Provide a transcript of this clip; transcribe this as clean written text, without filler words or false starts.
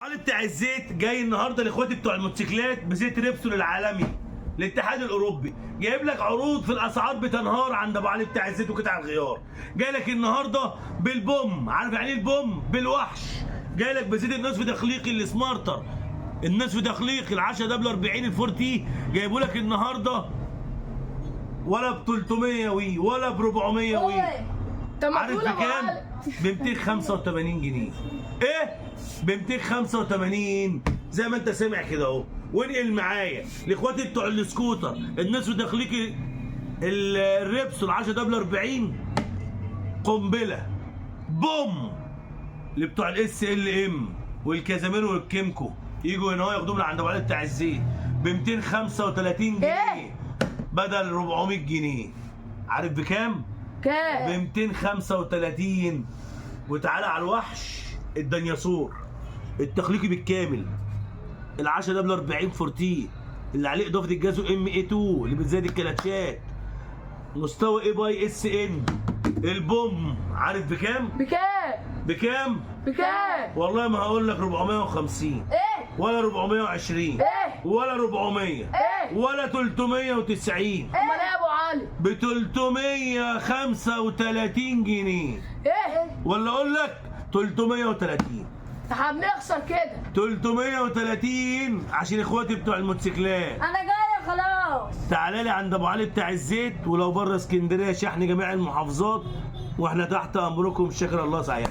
العالي بتاع الزيت جاي النهارده لاخواتي بتوع الموتوسيكلات بزيت ريبسول العالمي الاتحاد الاوروبي، جايب لك عروض في الاسعار بتنهار عند ابو علي بتاع الزيت وقطع الغيار. جاي لك النهارده بالبوم، عارف يعني ايه البوم؟ بالوحش. جاي لك بزيت النصف دقيقي السمارتر، النصف دقيقي ال10 دبل 40 الفورتي، جايبه لك النهارده ولا ب 300 وي ولا ب 400 وي. عارف بكام؟ ب 285 جنيه. ايه؟ ب 285 زي ما انت سامع كده اهو. وانقل معايا لاخواتي بتوع السكوتر النصف دقيقي الريبسول 10 دبل 40 قنبله بوم، اللي بتوع الاس ال ام والكازامير والكيمكو يجوا هنا ياخدوهم من عند ابو علي بتاع الزيت ب 235 جنيه بدل 400 جنيه. عارف بكام؟ كام؟ ب 235. وتعالى على الوحش الدنياسور التخليقي بالكامل ال10 دبل 40 فورتي اللي عليه اضافه الجازو ام اي 2 اللي بتزيد الكلاتشات، مستوى اي باي اس ان البوم. عارف بكام؟ بكام؟ بكام؟ والله ما هقول لك 450 ولا 420 ولا 400 ولا 390. امال ايه يا ابو علي؟ ب 335 جنيه ولا اقول لك 330. احنا بنخسر كده 330 عشان اخواتي بتوع الموتوسيكلات. انا جايه خلاص. تعالى لي عند ابو علي بتاع الزيت، ولو بره اسكندريه شحن جميع المحافظات، واحنا تحت امركم. شكر الله سعيد.